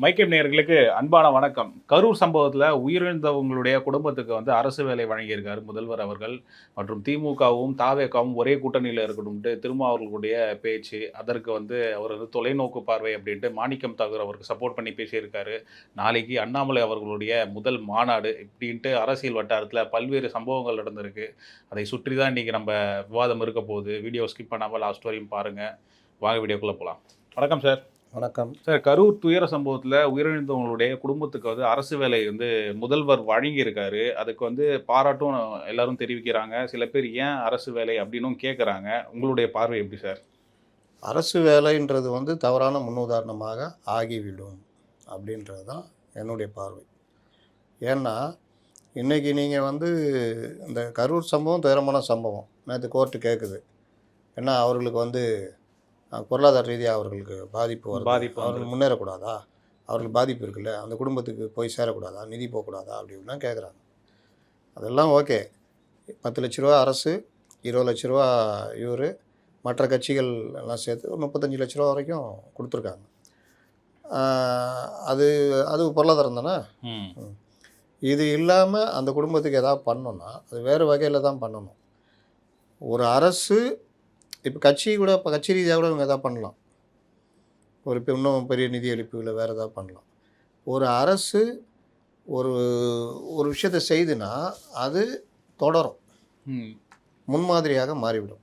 மைக்கேம் நேயர்களுக்கு அன்பான வணக்கம். கரூர் சம்பவத்தில உயிரிழந்தவங்களுடைய குடும்பத்துக்கு அரசு வேலை வழங்கியிருக்காரு முதல்வர் அவர்கள். மற்றும் திமுகவும், தாவேகாவும் ஒரே கூட்டணியில இருக்கணும்ன்ட்டு திருமாவர்களுடைய பேச்சு. அதற்கு அவர் தொலைநோக்கு பார்வை அப்படின்ட்டு மாணிக்கம் தாகூர் அவருக்கு சப்போர்ட் பண்ணி பேசியிருக்காரு. நாளைக்கு அண்ணாமலை அவர்களுடைய முதல் மாநாடு இப்படின்ட்டு அரசியல் வட்டாரத்தில பல்வேறு சம்பவங்கள் நடந்திருக்கு. அதை சுற்றி தான் இன்னைக்கு நம்ம விவாதம் இருக்க போகுது. வீடியோ ஸ்கிப் பண்ணாம லாஸ்ட் வரையும் பாருங்க. வாங்க வீடியோக்குள்ள போலாம். வணக்கம் சார். வணக்கம் சார். கரூர் துயர சம்பவத்தில் உயிரிழந்தவங்களுடைய குடும்பத்துக்கு அரசு வேலை முதல்வர் வழங்கியிருக்காரு. அதுக்கு பாராட்டும் எல்லாரும் தெரிவிக்கிறாங்க. சில பேர் ஏன் அரசு வேலை அப்படின்னும் கேட்குறாங்க. உங்களுடைய பார்வை எப்படி சார்? அரசு வேலைன்றது தவறான முன்னுதாரணமாக ஆகிவிடும் அப்படின்றது தான் என்னுடைய பார்வை. ஏன்னா இன்றைக்கி நீங்கள் இந்த கரூர் சம்பவம் துயரமான சம்பவம். நேற்று கோர்ட்டு கேட்குது. ஏன்னா அவர்களுக்கு பொருளாதார ரீதியாக அவர்களுக்கு பாதிப்பு அவர்கள் முன்னேறக்கூடாதா, அவர்களுக்கு பாதிப்பு இருக்குல்ல, அந்த குடும்பத்துக்கு போய் சேரக்கூடாதா, நிதி போகக்கூடாதா அப்படின்லாம் கேட்குறாங்க. அதெல்லாம் ஓகே. 10 லட்ச ரூபா அரசு, 20 லட்ச ரூபா இவர், மற்ற கட்சிகள் எல்லாம் சேர்த்து ஒரு 35 லட்ச ரூபா வரைக்கும் கொடுத்துருக்காங்க. அது அது பொருளாதாரம் தானே. இது இல்லாமல் அந்த குடும்பத்துக்கு எதாவது பண்ணணுன்னா அது வேறு வகையில் தான் பண்ணணும். ஒரு அரசு இப்போ கட்சி ரீதியாக கூட இவங்க எதாவது பண்ணலாம். இன்னும் பெரிய நிதி அளிப்பு இல்லை வேறு எதாவது பண்ணலாம். ஒரு அரசு ஒரு ஒரு விஷயத்தை செய்துன்னா அது தொடரும், முன்மாதிரியாக மாறிவிடும்.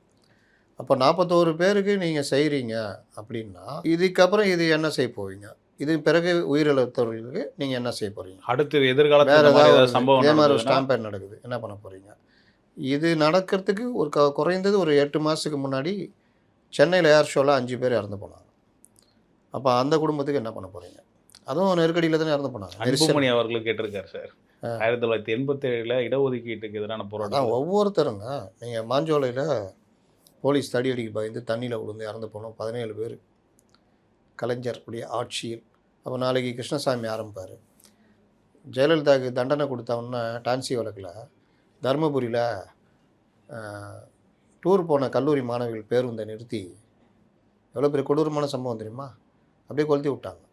அப்போ 41 பேருக்கு நீங்கள் செய்கிறீங்க அப்படின்னா இதுக்கப்புறம் இது என்ன செய்ய போவீங்க? இது பிறகு உயிரிழந்தவர்களுக்கு நீங்கள் என்ன செய்ய போகிறீங்க? அடுத்து எதிர்காலத்தில் வேறு ஏதாவது சம்பவம் இதே மாதிரி ஒரு ஸ்டாம்பேட் நடக்குது, என்ன பண்ண போகிறீங்க? இது நடக்கிறதுக்கு ஒரு குறைந்தது ஒரு 8 மாதத்துக்கு முன்னாடி சென்னையில் ஏர் ஷோவில் 5 பேர் இறந்து போனாங்க. அப்போ அந்த குடும்பத்துக்கு என்ன பண்ண போகிறீங்க? அதுவும் நெருக்கடியில் தானே இறந்து போனாங்க. அன்புமணி அவர்களும் கேட்டிருக்காரு சார். 1987 இடஒதுக்கீட்டுக்கு எதிரான போராட்டம். ஒவ்வொருத்தருங்க நீங்கள் மாஞ்சோலையில் போலீஸ் தடியடிக்கு பயந்து தண்ணியில் விழுந்து இறந்து போனோம் 17 பேர் கலைஞர் உடைய ஆட்சியில். அப்போ நாளைக்கு கிருஷ்ணசாமி ஆரம்பிப்பார். ஜெயலலிதாவுக்கு தண்டனை கொடுத்தவொன்னே டான்சி வழக்கில் தருமபுரியில் டூர் போன கல்லூரி மாணவிகள் பேருந்தை நிறுத்தி எவ்வளோ பெரிய கொடூரமான சம்பவம் தெரியுமா? அப்படியே கொளுத்தி விட்டாங்க.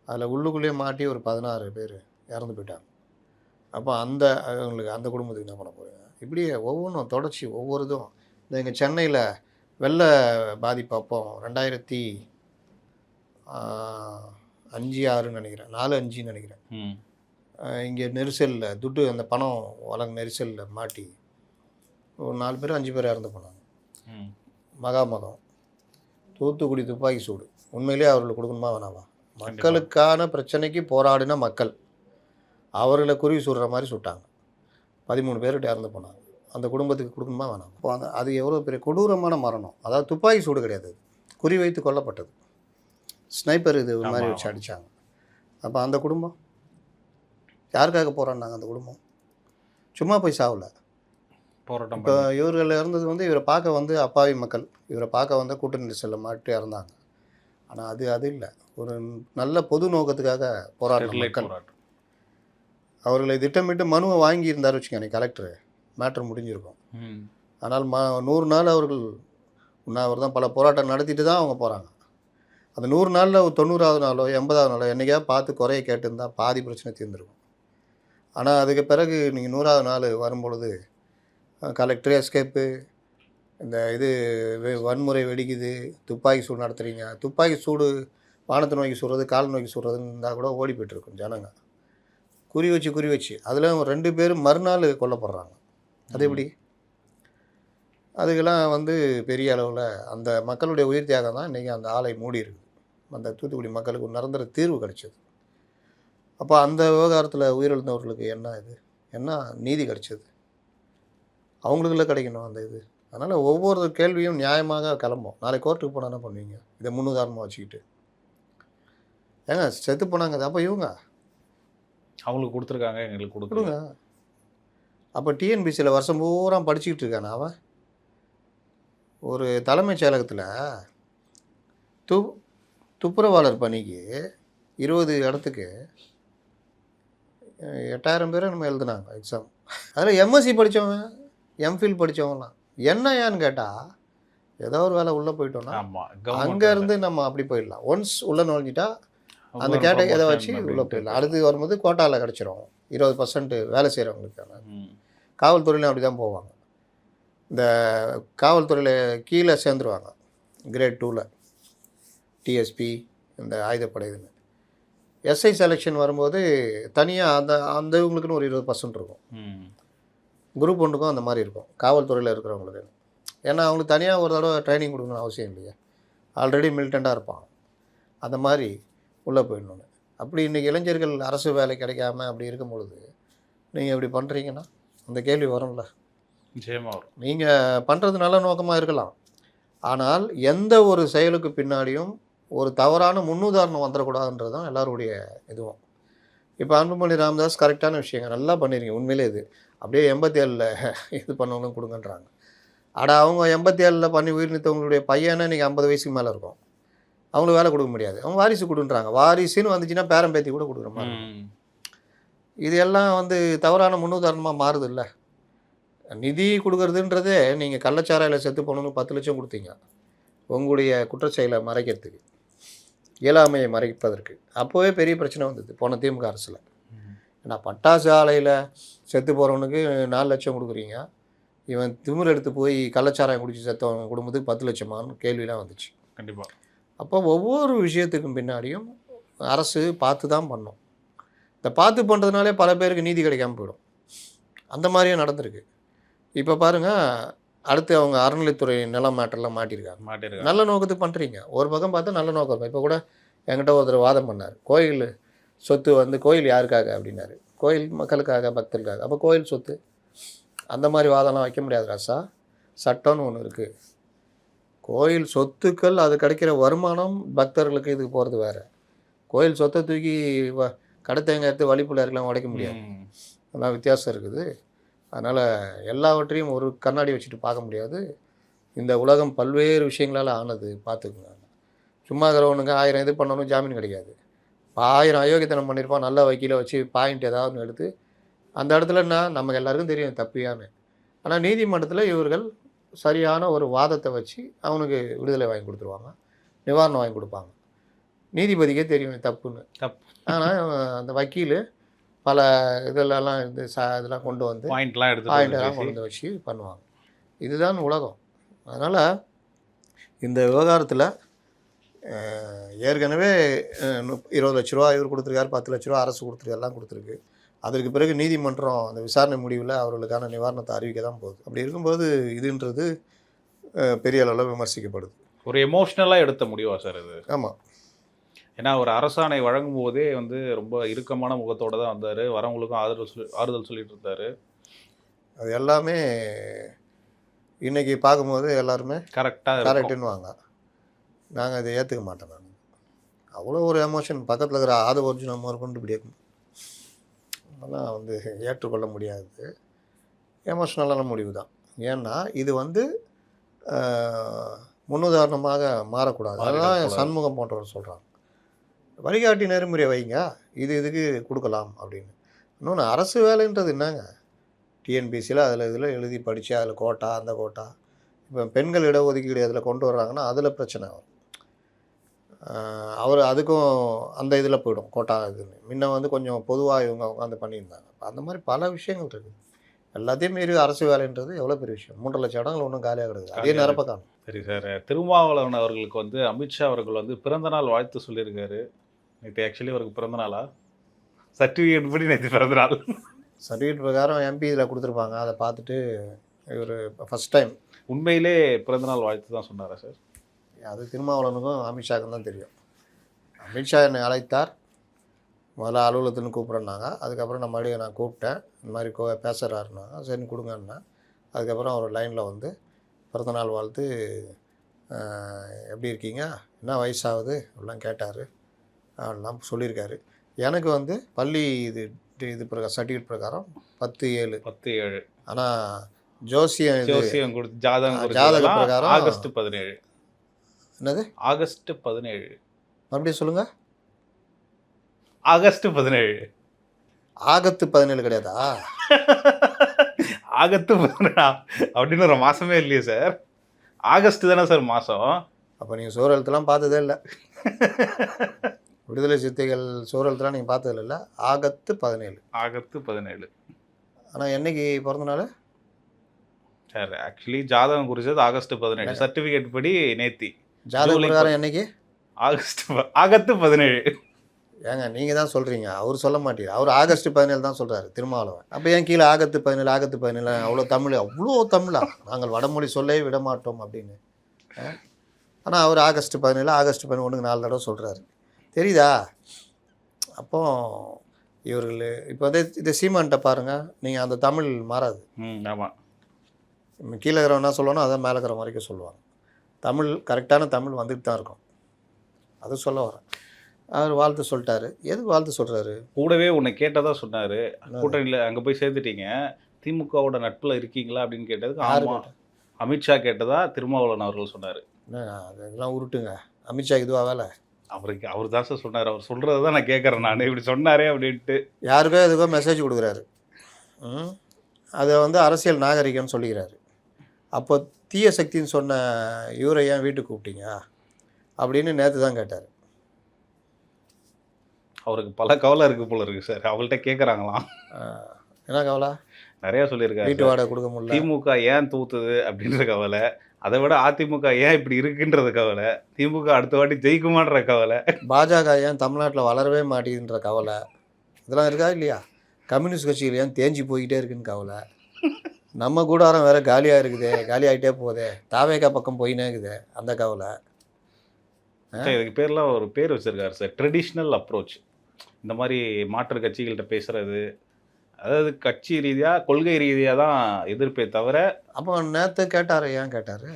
அதில் உள்ளுக்குள்ளேயே மாட்டி ஒரு 16 பேர் இறந்து போயிட்டாங்க. அப்போ அவங்களுக்கு அந்த குடும்பத்துக்கு என்ன பண்ண போகிறீங்க? இப்படியே ஒவ்வொன்றும் தொடர்ச்சி ஒவ்வொரு இதுவும். இந்த எங்கள் சென்னையில் வெள்ள பாதிப்பு அப்போ 2005-6 நினைக்கிறேன், 4-5 நினைக்கிறேன். இங்கே நெரிசலில் துட்டு அந்த பணம் வழங்க நெரிசலில் மாட்டி ஒரு 4 பேர் 5 பேர் இறந்து போனாங்க. மகாமகம், தூத்துக்குடி துப்பாக்கி சூடு, உண்மையிலே அவர்களுக்கு கொடுக்கணுமா வேணாமா? மக்களுக்கான பிரச்சனைக்கு போராடின மக்கள் அவர்களை குருவி சுடுற மாதிரி சுட்டாங்க. 13 பேர்கிட்ட இறந்து போனாங்க. அந்த குடும்பத்துக்கு கொடுக்கணுமா வேணாம்? அது எவ்வளோ பெரிய கொடூரமான மரணம். அதாவது துப்பாக்கி சூடு கிடையாது, குறி வைத்து கொல்லப்பட்டது. ஸ்னைப்பர் இது மாதிரி வச்சு அடித்தாங்க. அப்போ அந்த குடும்பம் யாருக்காக போராடினாங்க? அந்த குடும்பம் சும்மா போய் சாவல, போராட்டம். இப்போ இவர்கள் இறந்தது இவரை பார்க்க அப்பாவி மக்கள், இவரை பார்க்க கூட்ட நெரிசலில் மாட்டி இறந்தாங்க. ஆனால் அது இல்லை, ஒரு நல்ல பொது நோக்கத்துக்காக போராடின மக்கள். அவர்களை திட்டமிட்டு மனுவை வாங்கியிருந்தார் வச்சுக்கோங்க கலெக்டரு, மேட்ரு முடிஞ்சிருக்கும். ஆனால் 100 நாள் அவர்கள் உண்ணாவிரதம் பல போராட்டம் நடத்திட்டு தான் அவங்க போகிறாங்க. அந்த 100 நாளில் 90வது நாளோ 80வது நாளோ என்றைக்காவது பார்த்து குறைய கேட்டுருந்தால் பாதி பிரச்சனை தீர்ந்துருக்கும். ஆனால் அதுக்கு பிறகு நீங்கள் 100வது நாள் வரும்பொழுது கலெக்டரே எஸ்கேப்பு, இந்த வன்முறை வெடிக்குது, துப்பாக்கி சூடு நடத்துகிறீங்க. துப்பாக்கி சூடு வானத்தை நோக்கி சுடுறது, கால் நோக்கி சுடுறதுன்னு இருந்தால் கூட ஓடி போய்ட்டுருக்கும் ஜனங்க. குறி வச்சு அதில் 2 பேர் மறுநாள் கொல்லப்படுறாங்க. அது எப்படி? அதுக்கெல்லாம் பெரிய அளவில் அந்த மக்களுடைய உயிர் தியாகம் தான் இன்றைக்கி அந்த ஆலை மூடி இருக்குது. அந்த தூத்துக்குடி மக்களுக்கு ஒரு நிரந்தர தீர்வு கிடைச்சது. அப்போ அந்த விவகாரத்தில் உயிரிழந்தவர்களுக்கு என்ன நீதி கிடைச்சது? அவங்களுக்குள்ள கிடைக்கணும் அந்த இது. அதனால் ஒவ்வொரு கேள்வியும் நியாயமாக கிளம்பும். நாளைக்கு கோர்ட்டுக்கு போனால் என்ன பண்ணுவீங்க? இதை முன்னுதாரணமாக வச்சுக்கிட்டு ஏங்க செத்து போனாங்க. அப்போ இவங்க அவங்களுக்கு கொடுத்துருக்காங்க, எங்களுக்கு கொடுங்க. அப்போ டிஎன்பிசியில் வருஷம் பூரா படிச்சுக்கிட்டு இருக்கானே அவன். ஒரு தலைமைச் செயலகத்தில் துப்புரவாளர் பணிக்கு 20 இடத்துக்கு 8000 பேர் நம்ம எழுதுனாங்க எக்ஸாம். அதில் எம்எஸ்சி படித்தவன், எம்ஃபில் படித்தவங்களாம். ஏன்னு கேட்டால் ஏதோ ஒரு வேலை உள்ளே போயிட்டோம்னா அங்கேருந்து நம்ம அப்படி போயிடலாம். ஒன்ஸ் உள்ளே நுழைஞ்சிட்டா அந்த இதை வச்சு உள்ளே போயிடலாம். அடுத்து வரும்போது கோட்டாவில் கிடச்சிரும் 20% வேலை செய்கிறவங்களுக்கான. காவல்துறையிலும் அப்படி தான் போவாங்க. இந்த காவல்துறையில் கீழே சேர்ந்துருவாங்க கிரேட் 2ல் டிஎஸ்பி இந்த ஆயுதப்படை இதுன்னு. எஸ்ஐ செலெக்ஷன் வரும்போது தனியாக அந்த இவங்களுக்குன்னு ஒரு 20% இருக்கும். குரூப் 1க்கும் அந்த மாதிரி இருக்கும் காவல்துறையில் இருக்கிறவங்களுக்கு. ஏன்னா அவங்களுக்கு தனியாக ஒரு தடவை ட்ரைனிங் கொடுக்கணும்னு அவசியம் இல்லையா, ஆல்ரெடி மிலிட்டண்ட்டாக இருப்பாங்க. அந்த மாதிரி உள்ளே போயிடணுன்னு. அப்படி இன்றைக்கி இளைஞர்கள் அரசு வேலை கிடைக்காம அப்படி இருக்கும் பொழுது நீங்கள் இப்படி பண்ணுறீங்கன்னா அந்த கேள்வி வரும்ல. நிச்சயமாக வரும். நீங்கள் பண்ணுறது நல்ல நோக்கமாக இருக்கலாம், ஆனால் எந்த ஒரு செயலுக்கு பின்னாடியும் ஒரு தவறான முன்னுதாரணம் வந்துடக்கூடாதுன்றது தான் எல்லாருடைய இதுவும். இப்போ அன்புமணி ராமதாஸ் கரெக்டான விஷயங்க நல்லா பண்ணியிருக்கீங்க. உண்மையிலே இது அப்படியே 87ல் இது பண்ணவங்களும் கொடுங்கன்றாங்க. அவங்க 87ல் பண்ணி உயிர் நீத்தவங்களுடைய பையனை இன்றைக்கி 50 வயசுக்கு மேலே இருக்கும், அவங்களுக்கு வேலை கொடுக்க முடியாது. அவங்க வாரிசு கொடுன்றாங்க. வாரிசுன்னு வந்துச்சுன்னா பேரம்பேத்தி கூட கொடுக்குற மாதிரி. இது எல்லாம் தவறான முன்னுதாரணமாக மாறுது இல்லை. நிதி கொடுக்குறதுன்றதே நீங்கள் கள்ளச்சாராயில் செத்து போகணுன்னு 10 லட்சம் கொடுத்தீங்க உங்களுடைய குற்றச்செயலை மறைக்கிறதுக்கு, இயலாமையை மறைப்பதற்கு. அப்போவே பெரிய பிரச்சனை வந்தது போன திமுக அரசில். ஏன்னா பட்டாசு ஆலையில் செத்து போகிறவனுக்கு 4 லட்சம் கொடுக்குறீங்க, இவன் திமிர் எடுத்து போய் கள்ளச்சாராயம் குடிச்சு செத்தவன் குடும்பத்துக்கு 10 லட்சமானு கேள்விலாம் வந்துச்சு. கண்டிப்பாக. அப்போ ஒவ்வொரு விஷயத்துக்கும் பின்னாடியும் அரசு பார்த்து தான் பண்ணும். இந்த பார்த்து பண்ணுறதுனாலே பல பேருக்கு நீதி கிடைக்காம போயிடும். அந்த மாதிரியே நடந்திருக்கு. இப்போ பாருங்கள், அடுத்து அவங்க அறநிலைத்துறை நிலம் மேட்டர்லாம் மாட்டியிருக்காங்க. நல்ல நோக்கத்துக்கு பண்ணுறீங்க. ஒரு பக்கம் பார்த்தா நல்ல நோக்கம் இருக்கும். இப்போ கூட என்கிட்ட ஒருத்தர் வாதம் பண்ணார், கோயில் சொத்து கோயில் யாருக்காக அப்படின்னாரு. கோயில் மக்களுக்காக, பக்தர்களுக்காக. அப்போ கோயில் சொத்து அந்த மாதிரி வாதம்லாம் வைக்க முடியாது ராசா. சட்டம்னு ஒன்று இருக்குது. கோயில் சொத்துக்கள் அது கிடைக்கிற வருமானம் பக்தர்களுக்கு இதுக்கு போகிறது வேறு. கோயில் சொத்தை தூக்கி கடத்தவங்க எடுத்து வழிபிள்ளையாருக்கெல்லாம் உடைக்க முடியாது. அதெல்லாம் வித்தியாசம் இருக்குது. அதனால் எல்லாவற்றையும் ஒரு கண்ணாடி வச்சுட்டு பார்க்க முடியாது. இந்த உலகம் பல்வேறு விஷயங்களால் ஆனது, பார்த்துக்குங்க. சும்மா இருக்கிறவனுங்க 1000 இது பண்ணணும், ஜாமீன் கிடைக்காது. 1000 அயோக்கியத்தனம் பண்ணியிருப்பான், நல்ல வக்கீலை வச்சு பாயிண்ட் ஏதாவது எடுத்து அந்த இடத்துல நமக்கு எல்லாருக்கும் தெரியும் தப்பியான்னு. ஆனால் நீதிமன்றத்தில் இவர்கள் சரியான ஒரு வாதத்தை வச்சு அவனுக்கு விடுதலை வாங்கி கொடுத்துருவாங்க, நிவாரணம் வாங்கி கொடுப்பாங்க. நீதிபதிக்கே தெரியும் தப்புன்னு. ஆனால் அந்த வக்கீல் பல இதெல்லாம் இதெல்லாம் கொண்டு வந்து பாயிண்டெல்லாம் கொண்டு வந்து வச்சு பண்ணுவாங்க. இதுதான் உலகம். அதனால் இந்த விவகாரத்தில் ஏற்கனவே 20 லட்ச ரூபா இவர் கொடுத்துருக்காரு, 10 லட்ச ரூபா அரசு கொடுத்துருக்கு, எல்லாம் கொடுத்துருக்கு. அதற்கு பிறகு நீதிமன்றம் அந்த விசாரணை முடிவில் அவர்களுக்கான நிவாரணத்தை அறிவிக்க தான் போகுது. அப்படி இருக்கும்போது இதுன்றது பெரிய அளவில் விமர்சிக்கப்படுது. ஒரு எமோஷ்னலாக எடுத்த முடிவா சார் இது? ஆமாம். ஏன்னா ஒரு அரசாணை வழங்கும் போதே ரொம்ப இறுக்கமான முகத்தோடு தான் வந்தார், வரவங்களுக்கும் ஆறுதல் சொல்லிட்டு இருந்தார். அது எல்லாமே இன்றைக்கி பார்க்கும்போது எல்லாருமே கரெக்டுன்னு வாங்க. நாங்கள் அதை ஏற்றுக்க மாட்டோம். நாங்கள் அவ்வளோ ஒரு எமோஷன் பக்கத்தில் இருக்கிற ஒரிஜினல் முதல் கொண்டு இப்படி இருக்கும். அதெல்லாம் ஏற்றுக்கொள்ள முடியாது. எமோஷ்னலான முடிவு தான். ஏன்னா இது முன்னுதாரணமாக மாறக்கூடாது. அதெல்லாம் சண்முகம் போன்றவர் சொல்கிறாங்க, வழிகாட்டி நெறிமுறை வைங்க, இதுக்கு கொடுக்கலாம் அப்படின்னு. இன்னொன்று, அரசு வேலைன்றது என்னங்க, டிஎன்பிசியில் இதில் எழுதி படித்து அதில் கோட்டா, அந்த கோட்டா. இப்போ பெண்கள் இடஒதுக்கீடு அதில் கொண்டு வர்றாங்கன்னா அதில் பிரச்சனை வரும். அவர் அதுக்கும் அந்த இதில் போய்டும் கோட்டா இதுன்னு. முன்ன கொஞ்சம் பொதுவாக இவங்க உட்காந்து பண்ணியிருந்தாங்க. அந்த மாதிரி பல விஷயங்கள் இருக்குது. எல்லாத்தையும் மீறி அரசு வேலைன்றது எவ்வளோ பெரிய விஷயம். 3 லட்சம் இடங்கள் ஒன்றும் காலியாக கிடக்குது, அதே நிரப்ப காணும். சரி சார், திருமாவளவன் அவர்களுக்கு அமித்ஷா அவர்கள் பிறந்தநாள் வாழ்த்து சொல்லியிருக்காரு. நேற்று ஆக்சுவலி அவருக்கு பிறந்தநாளா? சர்டிஃபிகேட் படி நேற்று பிறந்தநாள். சர்டிஃபிகேட் பிரகாரம் எம்பி இதில் கொடுத்துருப்பாங்க. அதை பார்த்துட்டு இவர் ஃபஸ்ட் டைம் உண்மையிலே பிறந்தநாள் வாழ்த்து தான் சொன்னாரா சார்? அது திருமாவளவனுக்கும் அமித்ஷாவுக்கும் தான் தெரியும். அமித்ஷா என்னை அழைத்தார், முதல்ல அலுவலகத்துன்னு கூப்பிட்றேன்னாங்க. அதுக்கப்புறம் நான் மறுபடியும் நான் கூப்பிட்டேன், இந்த மாதிரி பேசுகிறாருன்னாங்க. சரின்னு கொடுங்கன்னு. அதுக்கப்புறம் அவர் லைனில் பிறந்தநாள் வாழ்த்து, எப்படி இருக்கீங்க, என்ன வயசாகுது அப்படிலாம் கேட்டார். அதெல்லாம் சொல்லியிருக்காரு. எனக்கு பள்ளி இது சர்டிஃபிகேட் பிரகாரம் 10/7. ஆனால் ஜோசியம் கொடுத்து ஜாதக பிரகாரம் ஆகஸ்ட் 17. என்னது ஆகஸ்ட் 17? மறுபடியும் சொல்லுங்கள். ஆகஸ்ட் 17. ஆகஸ்ட் 17 கிடையாதா? ஆகஸ்ட் 17 அப்படின்னு ஒரு மாதமே இல்லையே சார். ஆகஸ்ட் தானே சார் மாதம். அப்போ நீங்கள் சோறு எழுத்துலாம் பார்த்ததே இல்லை. விடுதலை சிறுத்தைகள் சூழலத்தில் நீங்கள் பார்த்தது இல்லை. ஆகத்து 17. ஆகத்து 17. ஆனால் என்னைக்கு பிறந்த நாள்? சார் ஆக்சுவலி ஜாதகம் குறிச்சது ஆகஸ்ட் 17, சர்டிஃபிகேட் படி நேத்தி. ஜாதக பிரகாரம் என்னைக்கு? ஆகத்து 17. ஏங்க நீங்கள் தான் சொல்கிறீங்க, அவர் சொல்ல மாட்டீங்க. அவர் ஆகஸ்ட் 17 தான் சொல்கிறாரு திருமாவளவன். அப்போ ஏன் கீழே ஆகத்து 17 ஆகத்து 17 அவ்வளோ தமிழா நாங்கள் வடமொழி சொல்லவே விட மாட்டோம் அப்படின்னு. ஆனால் அவர் ஆகஸ்ட் 17 4 தடவை சொல்கிறாரு. தெரியுதா? அப்போ இவர்கள் இப்போ வந்து இதை சீமான்ட்ட பாருங்கள், நீங்கள் அந்த தமிழ் மாறாது. ஆமாம். கீழே இருக்கிறவன் என்ன சொல்லுவானோ அதான் மேலே இருக்கிற வரைக்கும் சொல்லுவாங்க. தமிழ் கரெக்டான தமிழ் வந்துட்டு தான் இருக்கும். அது சொல்ல வரேன். அவர் வாழ்த்து சொல்லிட்டாரு. எதுக்கு வாழ்த்து சொல்கிறாரு? கூடவே உன்னை கேட்டதாக சொன்னார். கூட்டணியில் அங்கே போய் சேர்த்துட்டீங்க, திமுகவோட நட்பில் இருக்கீங்களா அப்படின்னு கேட்டதுக்கு ஆமாம் அமித்ஷா கேட்டதா திருமாவளவன் அவர்கள் சொன்னார். அதெல்லாம் உருட்டுங்க. அமித்ஷா இதுவா வேலை? அவர் தான் சார் சொன்னார். அவர் சொல்கிறது தான் நான் கேட்குறேன். நான் இப்படி சொன்னாரே அப்படின்ட்டு யாருக்கோ எதுக்கோ மெசேஜ் கொடுக்குறாரு. அதை வந்து அரசியல் நாகரிகம்னு சொல்லிக்கிறாரு. அப்போ தீய சக்தின்னு சொன்ன இவரை ஏன் வீட்டுக்கு கூப்பிட்டீங்க அப்படின்னு நேற்று தான் கேட்டார். அவருக்கு பல கவலை இருக்குது போல இருக்குது சார். அவள்கிட்ட கேட்குறாங்களாம். என்ன கவலை? நிறையா சொல்லியிருக்காரு. வீட்டு வாடகை கொடுக்க முடியல, திமுக ஏன் தூத்துது அப்படின்ற கவலை, அதை விட அதிமுக ஏன் இப்படி இருக்குன்றது கவலை, திமுக அடுத்த வாட்டி ஜெயிக்குமான்ற கவலை, பாஜக ஏன் தமிழ்நாட்டில் வளரவே மாட்டேங்குதுன்ற கவலை, இதெல்லாம் இருக்கா இல்லையா? கம்யூனிஸ்ட் கட்சிகள் ஏன் தேஞ்சி போய்கிட்டே இருக்குன்னு கவலை, நம்ம கூடாரம் வேறு காலியாக இருக்குது, காலி ஆகிட்டே போகுது, தாவேக்கா பக்கம் போயினே இருக்குது அந்த கவலை. இதுக்கு பேர்லாம் ஒரு பேர் வச்சுருக்காரு சார், ட்ரெடிஷ்னல் அப்ரோச். இந்த மாதிரி மாற்று கட்சிகள்கிட்ட பேசுகிறது, அதாவது கட்சி ரீதியாக கொள்கை ரீதியாக தான் எதிர்ப்பே தவிர. அப்போ நேற்று கேட்டார், ஏன் கேட்டார்?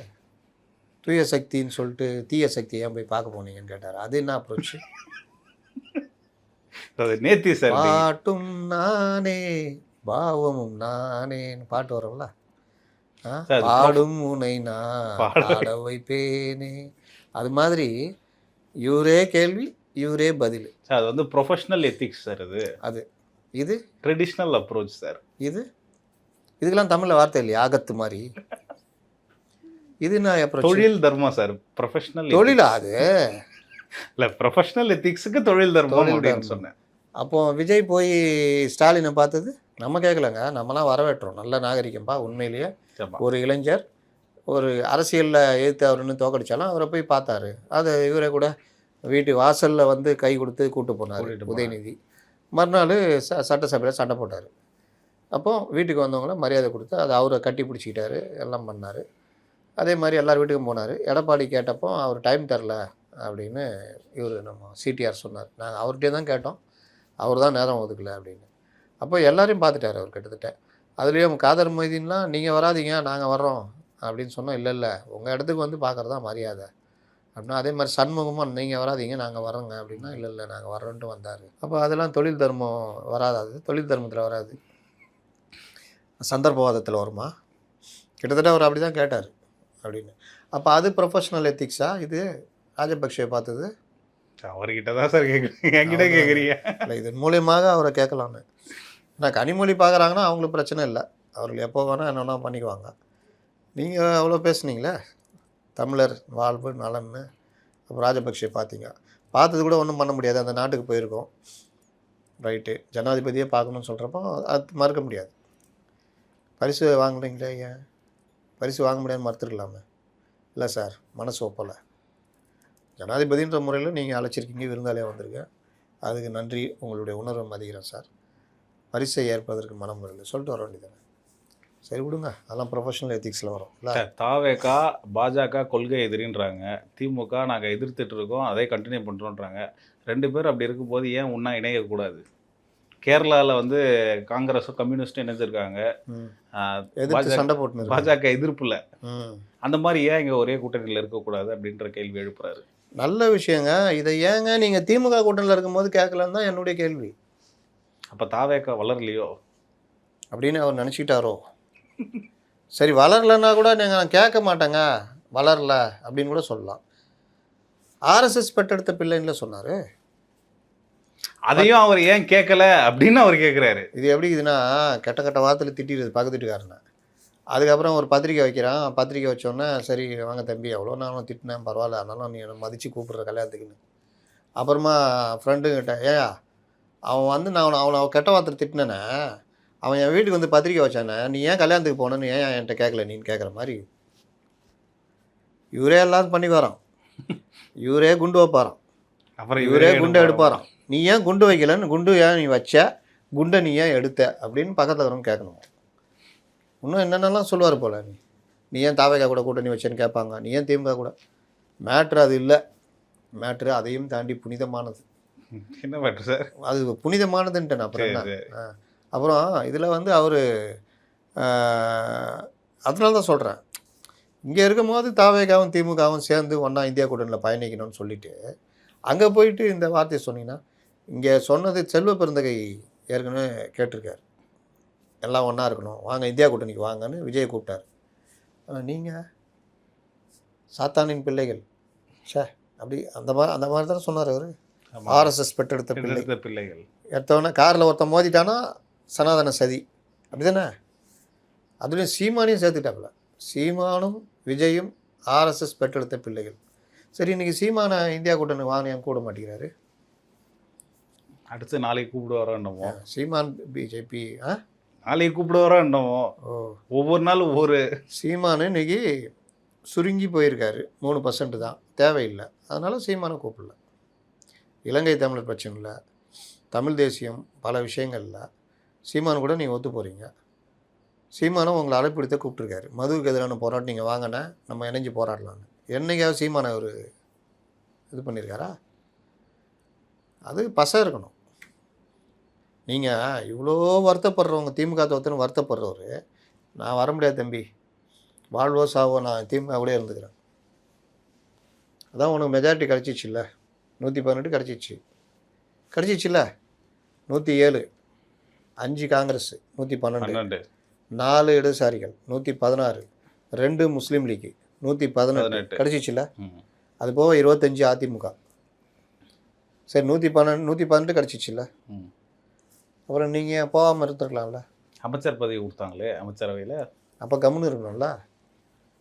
தூய சக்தின்னு சொல்லிட்டு தீய சக்தியை ஏன் போய் பார்க்க போனீங்கன்னு கேட்டார். அது என்ன அப்ரோச்? அது நேத்தி சார். பாட்டும் நானே பாவமும் நானேன்னு பாட்டு வரோம்ல, பாடும் உனை நான் பாட வைப்பேனே, அது மாதிரி இவரே கேள்வி இவரே பதில். சார் அது வந்து ப்ரொஃபஷனல் எத்திக்ஸ் சார். அது இது ட்ரெடிஷ்னல் அப்ரோச் சார். இதுக்கெல்லாம் தமிழில் வார்த்தை இல்லையா? ஆகத்து மாதிரி. இது நான் அப்ரோச். தொழில் தர்மம் சார். ப்ரொஃபஷனல் தொழிலா? அது இல்லை, ப்ரொஃபஷனல் எத்திக்ஸுக்கு தொழில் தர்மம் அப்படின்னு சொன்னேன். அப்போ விஜய் போய் ஸ்டாலினை பார்த்தது நம்ம கேட்கலங்க, நம்மலாம் வரவேற்றோம். நல்ல நாகரிகம்பா. உண்மையிலேயே ஒரு இளைஞர் ஒரு அரசியலில் எதிர்த்து அவர் இன்னும் தோக்கடிச்சாலும் அவரை போய் பார்த்தாரு. அது இவரை கூட வீட்டு வாசலில் வந்து கை கொடுத்து கூட்டு போனார் உதயநிதி. மறுநாள் சட்டசபையில் சண்டை போட்டார். அப்போது வீட்டுக்கு வந்தவங்கள மரியாதை கொடுத்து அதை அவரை கட்டி பிடிச்சிக்கிட்டாரு, எல்லாம் பண்ணார். அதே மாதிரி எல்லார் வீட்டுக்கும் போனார். எடப்பாடி கேட்டப்போ அவர் டைம் தரல அப்படின்னு இவர் நம்ம சிடிஆர் சொன்னார். நாங்கள் அவர்கிட்டே தான் கேட்டோம், அவர் தான் நேரம் ஒதுக்கலை அப்படின்னு. அப்போ எல்லாரையும் பார்த்துட்டார் அவர் கிட்டத்தட்ட. அதுலேயும் காதர் மொய்தீன்லாம் நீங்கள் வராதிங்க நாங்கள் வர்றோம் அப்படின்னு சொன்னோம். இல்லை உங்கள் இடத்துக்கு வந்து பார்க்குறது தான் மரியாதை அப்படின்னா. அதே மாதிரி சண்முகமாக நீங்கள் வராதிங்க நாங்கள் வரோங்க அப்படின்னா, இல்லை நாங்கள் வர்றோன்ட்டு வந்தார். அப்போ அதெல்லாம் தொழில் தர்மம் வராது. அது தொழில் தர்மத்தில் வராது, சந்தர்ப்பவாதத்தில் வருமா? கிட்டத்தட்ட அவர் அப்படி தான் கேட்டார் அப்படின்னு. அப்போ அது ப்ரொஃபஷனல் எத்திக்ஸா? இது ராஜபக்ஷே பார்த்தது அவர்கிட்ட தான் சார் கேட்குறீங்க, என்கிட்ட கேட்குறீங்க. இல்லை, இதன் மூலியமாக அவரை கேட்கலான்னு. ஏன்னா கனிமொழி பார்க்குறாங்கன்னா அவங்களுக்கு பிரச்சனை இல்லை, அவர்கள் எப்போ வேணால் என்னென்னா பண்ணிக்குவாங்க. நீங்கள் அவ்வளோ பேசுனீங்களே தமிழர் வாழ்வு நலன்னு. அப்போ ராஜபக்ஷே பார்த்தீங்க, பார்த்தது கூட ஒன்றும் பண்ண முடியாது. அந்த நாட்டுக்கு போயிருக்கோம், ரைட்டு, ஜனாதிபதியே பார்க்கணுன்னு சொல்கிறப்போ அது மறுக்க முடியாது. பரிசு வாங்குறீங்களே, ஏன் பரிசு வாங்க முடியாது மறுத்துருக்கலாமே? இல்லை சார், மனசு ஒப்பலை. ஜனாதிபதின்ற முறையில் நீங்கள் அழைச்சிருக்கீங்க, விருந்தாளியாக வந்திருக்கேன், அதுக்கு நன்றி, உங்களுடைய உணர்வை மதிக்கிறேன் சார், பரிசை ஏற்பதற்கு மனம் வரல சொல்லிட்டு வர வேண்டியதானே. சரி விடுங்க, அதெல்லாம் ப்ரொஃபஷனல் எத்திக்ஸில் வரும். இல்லை, தாவேகா பாஜக கொள்கை எதிரின்றாங்க, திமுக நாங்கள் எதிர்த்துட்டு இருக்கோம், அதை கண்டினியூ பண்ணுறோன்றாங்க. ரெண்டு பேரும் அப்படி இருக்கும்போது ஏன் ஒன்றா இணையக்கூடாது? கேரளாவில் வந்து காங்கிரஸும் கம்யூனிஸ்டும் இணைஞ்சிருக்காங்க, சண்டை போட்டு பாஜக எதிர்ப்பில். அந்த மாதிரி ஏன் இங்கே ஒரே கூட்டணியில் இருக்கக்கூடாது அப்படின்ற கேள்வி எழுப்புறாரு. நல்ல விஷயங்க. இதை ஏங்க நீங்கள் திமுக கூட்டணியில் இருக்கும்போது கேட்கலன்னு தான் என்னுடைய கேள்வி. அப்போ தாவேகா வளரலையோ அப்படின்னு அவர் நினச்சிக்கிட்டாரோ? சரி, வளரலைன்னா கூட நீங்கள் கேட்க மாட்டேங்க, வளரல அப்படின்னு கூட சொல்லலாம். ஆர்எஸ்எஸ் பெற்றெடுத்த பிள்ளைன்னு சொன்னார், அதையும் அவர் ஏன் கேட்கல அப்படின்னு அவர் கேட்குறாரு. இது எப்படி இதுன்னா, கெட்ட கெட்ட வார்த்தையில் திட்டிடுது பக்கத்துட்டுக்காரனை. அதுக்கப்புறம் ஒரு பத்திரிக்கை வைக்கிறான், பத்திரிக்கை வச்சோன்னே சரி வாங்க தம்பி, எவ்வளோ நானும் திட்டினேன் பரவாயில்ல, அதனால நீ என்னை மதித்து கூப்பிட்ற கல்யாணத்துக்குன்னு. அப்புறமா ஃப்ரெண்டுங்கிட்ட ஏயா அவன் வந்து நான் அவனை கெட்ட வார்த்தை திட்டினேனே, அவன் என் வீட்டுக்கு வந்து பத்திரிக்கை வச்சானே, நீ ஏன் கல்யாணத்துக்கு போனேன்னு ஏன் என்கிட்ட கேட்கல நீன்னு கேட்குற மாதிரி இவரே எல்லாம் பண்ணி வரான். இவரே குண்டு வைப்பாராம், அப்புறம் இவரே குண்டை எடுப்பாராம். நீ ஏன் குண்டு வைக்கலன்னு, குண்டு ஏன் நீ வச்ச, குண்டை நீ ஏன் எடுத்த அப்படின்னு பக்கத்தில் இருக்கிறவங்க கேட்கணும். இன்னும் என்னென்னலாம் சொல்லுவார் போல். நீ ஏன் தாவேகா கூட கூட்டணி வச்சேன்னு கேட்பாங்க, நீ ஏன் திமுக கூட. மேட்ரு அது இல்லை, மேட்ரு அதையும் தாண்டி புனிதமானது. என்ன மேட்ரு சார்? அது புனிதமானதுன்ட்டு அப்புறம் என்ன. அப்புறம் இதில் வந்து அவர் அதனால தான் சொல்கிறேன், இங்கே இருக்கும்போது தாவேகாவும் திமுகவும் சேர்ந்து ஒன்றா இந்தியா கூட்டணியில் பயணிக்கணும்னு சொல்லிட்டு அங்கே போயிட்டு இந்த வார்த்தையை சொன்னீங்கன்னா, இங்கே சொன்னது செல்வ பெருந்தகை ஏற்கனவே கேட்டிருக்காரு, எல்லாம் ஒன்றா இருக்கணும், வாங்க இந்தியா கூட்டணிக்கு வாங்கன்னு விஜயை கூப்பிட்டார். ஆனால் நீங்கள் சாத்தானின் பிள்ளைகள் சே அப்படி அந்த மாதிரி தானே சொன்னார் அவர். ஆர்எஸ்எஸ் பெற்றெடுத்த பிள்ளைகள் எடுத்தவொடனே காரில் ஒருத்தன் மோதிட்டானா சனாதன சதி அப்படி தானே. அதுலேயும் சீமானையும் சேர்த்துட்டாப்புல. சீமானும் விஜயும் ஆர்எஸ்எஸ் பெற்றெடுத்த பிள்ளைகள். சரி, இன்றைக்கி சீமான இந்தியா கூட்டணி வாங்க ஏன் கூட மாட்டேங்கிறாரு? அடுத்து நாளைக்கு கூப்பிடுவாரோ என்னமோ. சீமான் பிஜேபி நாளைக்கு கூப்பிடுவாரோ என்னமோ. ஒவ்வொரு நாளும் ஒவ்வொரு. சீமானு இன்னைக்கு சுருங்கி போயிருக்காரு, 3% தான், தேவையில்லை. அதனால் சீமானை கூப்பிடல. இலங்கை தமிழர் பிரச்சனை இல்லை, தமிழ் தேசியம் பல விஷயங்களில் சீமானு கூட நீங்கள் ஒத்து போகிறீங்க. சீமானும் உங்களை அழைப்பிடுத்த கூப்பிட்ருக்காரு, மதுவுக்கு எதிரான போராட்டம் நீங்கள் வாங்கினா நம்ம இணைஞ்சு போராடலான்னு. என்னைக்காவது சீமானை ஒரு இது பண்ணியிருக்காரா? அது பசை இருக்கணும். நீங்கள் இவ்வளோ வருத்தப்படுறவங்க, திமுக தோத்துன்னு வருத்தப்படுறவர், நான் வர முடியாது தம்பி, வாழ்வோ சாவோ நான் திமுக கூட இருந்துக்கிறேன், அதான் உனக்கு மெஜாரிட்டி கிடச்சிச்சில்ல, 118 கிடச்சிச்சில்ல, 107, 5 காங்கிரஸ் 112, 4 இடதுசாரிகள் 116, 2 முஸ்லீம் லீக்கு 118 கிடச்சிச்சில்ல. அது போக 25 அதிமுக. சரி, 118 கிடச்சிச்சில்ல. அப்புறம் நீங்கள் போகாமல் இருந்துருக்கலாம்ல. அமைச்சர் பதவி கொடுத்தாங்களே அமைச்சரவையில், அப்போ கம்முன்னு இருக்கணும்ல.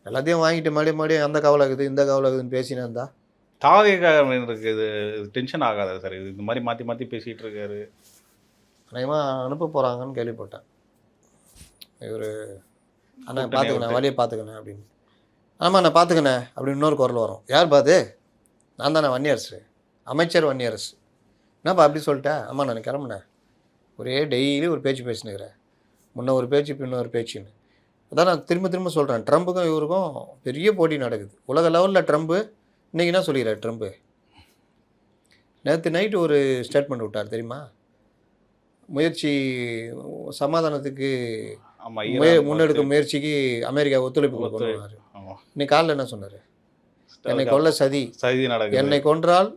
எல்லாத்தையும் வாங்கிட்டு மறுபடியும் அந்த கவலை இருக்குது இந்த கவலை இருக்குதுன்னு பேசினா இருந்தா தாவேகாவினருக்கு இது டென்ஷன் ஆகாதா சார்? இது இந்த மாதிரி மாற்றி மாற்றி பேசிகிட்டு இருக்காரு. அநேகமாக அனுப்ப போகிறாங்கன்னு கேள்விப்பட்டேன். இவர் அண்ணா பார்த்துக்கண்ணே, வழியை பார்த்துக்கண்ணே அப்படின்னு. ஆமாம் நான் பார்த்துக்கண்ணே அப்படின்னு இன்னொரு குரல் வரும். யார் பார்த்து? நான் தானே வன்னியரசு, அமைச்சர் வன்னியரசு. என்னப்பா அப்படி சொல்லிட்டேன்? ஆமாம் நான் கிளம்புனேன், ஒரே டெய்லி ஒரு பேச்சு பேசினுக்கிறேன், முன்ன ஒரு பேச்சு பின்ன ஒரு பேச்சுன்னு. அதான் நான் திரும்ப திரும்ப சொல்கிறேன், ட்ரம்புக்கும் இவருக்கும் பெரிய போட்டி நடக்குது உலக லெவலில். ட்ரம்ப்பு இன்றைக்கி என்ன சொல்லிக்கிறார்? ட்ரம்ப்பு நேற்று நைட்டு ஒரு ஸ்டேட்மெண்ட் விட்டார் தெரியுமா? முயற்சி சமாதானத்துக்கு முன்னெடுக்கும் முயற்சிக்கு அமெரிக்கா ஒத்துழைப்பு கொடுக்கணும்னாரு. இன்னைக்கு காலையில் என்ன சொன்னார்? என்னை கொல்ல சதி நடக்குது, என்னை கொன்றால்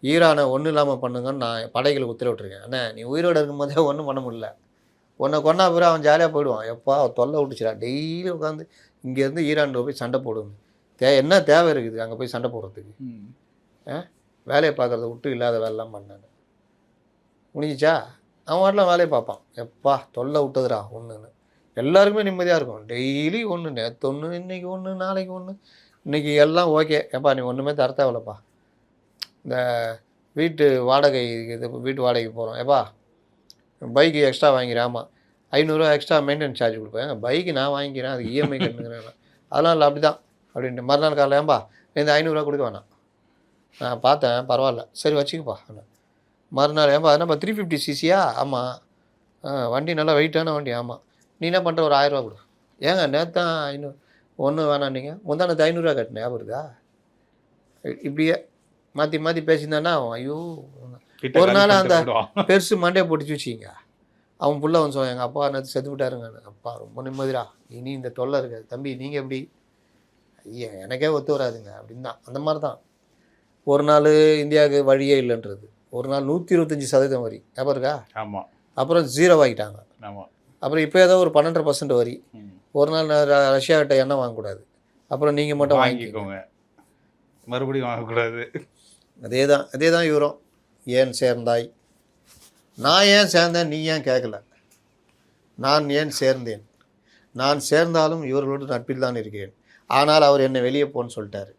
ஈரானை ஒன்றும் இல்லாமல் பண்ணுங்கன்னு நான் படைகளுக்கு உத்தரவிட்டுருக்கேன். அண்ணா நீ உயிரோடு இருக்கும்போதே ஒன்றும் பண்ண முடியல, உன்னை கொண்டா பிறகு அவன் ஜாலியாக போயிடுவான். எப்பா தொல்லை விட்டுச்சுடா, டெய்லி உட்காந்து இங்கேருந்து ஈரானில் போய் சண்டை போடுங்க. என்ன தேவை இருக்குது அங்கே போய் சண்டை போடுறதுக்கு? வேலையை பார்க்குறத விட்டு இல்லாத வேலைலாம் பண்ணான். முடிஞ்சிச்சா? அவன் வாட்டில் வேலையை பார்ப்பான். எப்பா தொல்லை விட்டதுடா ஒன்றுன்னு. எல்லாருக்குமே நிம்மதியாக இருக்கும். டெய்லி ஒன்று, நேற்று ஒன்று, இன்றைக்கி ஒன்று, நாளைக்கு ஒன்று. இன்றைக்கி எல்லாம் ஓகே, எப்பா நீ ஒன்றுமே தர தேவையில்லப்பா. இந்த வீட்டு வாடகைக்கு போகிறோம், எப்பா பைக்கு எக்ஸ்ட்ரா வாங்கிறேன். ஆமாம் 500 எக்ஸ்ட்ரா மெயின்டெனன்ஸ் சார்ஜ் கொடுப்பேன். பைக்கு நான் வாங்கிக்கிறேன், அதுக்கு இஎம்ஐ கட்டுங்கிறேன். அதெல்லாம் இல்லை, அப்படி தான் அப்படின்ட்டு. மறுநாள் காலையில் ஏன்பா இந்த 500 கொடுக்க வேணாம், நான் பார்த்தேன் பரவாயில்ல, சரி வச்சுக்கப்பா. மறுநாள் ஏன்பா என்னப்பா 350cc? ஆமாம். வண்டி நல்லா வெயிட்டான வண்டி. ஆமாம். நீ என்ன பண்ணுற? ஒரு 1000 கொடு. ஏங்க நேற்று 500 ஒன்றும் வேணாம், நீங்கள் முந்தானத்து 500 கட்டினேன், ஞாபகம் இருக்கா? இப்படியே மாற்றி மாற்றி பேசியிருந்தானா ஐயோ. ஒரு நாள் அந்த பெருசு மண்டையை போட்டுச்சு வச்சிங்க, அவன் புள்ள வந்து சொல்லுவான், எங்கள் அப்பா நேற்று செத்து விட்டாருங்க. அப்பா ரொம்ப நிம்மதிடா, இனி இந்த தொல்லை இருக்காது தம்பி, நீங்கள் எப்படி? ஐயா எனக்கே ஒத்து வராதுங்க அப்படின்னு தான். அந்த மாதிரி தான் ஒரு நாள் இந்தியாவுக்கு வழியே இல்லைன்றது. ஒரு நாள் 125% வரி, ஞாபகம் இருக்கா? ஆமாம். அப்புறம் 0 ஆகிட்டாங்க. ஆமாம். அப்புறம் இப்போ ஏதோ ஒரு 12% வரி. ஒரு நாள் ரஷ்யாக்கிட்ட எண்ணெய் வாங்கக்கூடாது, அப்புறம் நீங்கள் மட்டும் வாங்கிக்கோங்க, மறுபடியும் வாங்கக்கூடாது. அதே தான் இவரும். ஏன் சேர்ந்தாய்? நான் ஏன் சேர்ந்தேன், நீ ஏன் கேட்கல? நான் ஏன் சேர்ந்தேன்? நான் சேர்ந்தாலும் இவர்களோடு நட்பில் தான் இருக்கிறேன். ஆனால் அவர் என்னை வெளியே போன்னு சொல்லிட்டாரு.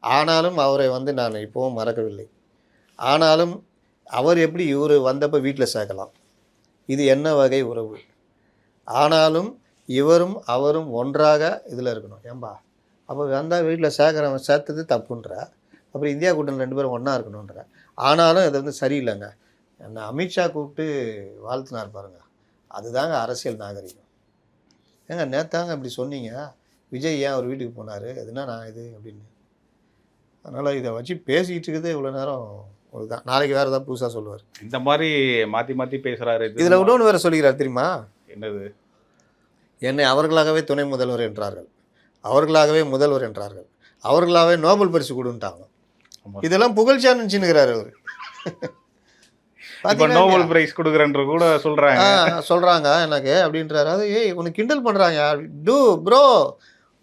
ஆனாலும் அவரை வந்து நான் இப்போவும் மறக்கவில்லை. ஆனாலும் அவர் எப்படி இவர் வந்தப்போ வீட்டில் சேர்க்கலாம், இது என்ன வகை உறவு? ஆனாலும் இவரும் அவரும் ஒன்றாக இதில் இருக்கணும். ஏன்பா அப்போ வந்தால் வீட்டில் சேர்க்குறவன் சேர்த்தது தப்புன்ற, அப்புறம் இந்தியா கூட்டணி 2 பேரும் ஒன்றா இருக்கணுன்ற. ஆனாலும் இது வந்து சரியில்லைங்க. என்ன அமித்ஷா கூப்பிட்டு வாழ்த்தினார் பாருங்க, அதுதாங்க அரசியல் நாகரிகம். ஏங்க நேத்தாங்க இப்படி சொன்னீங்க, விஜய் ஏன் அவர் வீட்டுக்கு போனார், எதுனா நான் இது அப்படின்னு. அதனால் இதை வச்சு பேசிக்கிட்டு இருக்கிறதே இவ்வளோ நேரம் இதுதான். நாளைக்கு வேறு ஏதாவது புதுசாக சொல்லுவார். இந்த மாதிரி மாற்றி மாற்றி பேசுகிறாரு. இதில் இன்னொன்று வேறு சொல்லிக்கிறார் தெரியுமா? என்னது? என்னை அவர்களாகவே துணை முதல்வர் என்றார்கள், அவர்களாகவே முதல்வர் என்றார்கள், அவர்களாகவே நோபல் பரிசு கொடுன்ட்டாங்க. இதெல்லாம் புகழ்ச்சியா நினச்சின்னுக்கிறாரு அவர். இப்போ நோபல் பிரைஸ் கொடுக்குறன்ற கூட சொல்கிறாங்க எனக்கு அப்படின்றாரு. அது ஏய் உனக்கு கிண்டல் பண்ணுறாங்க டூ ப்ரோ,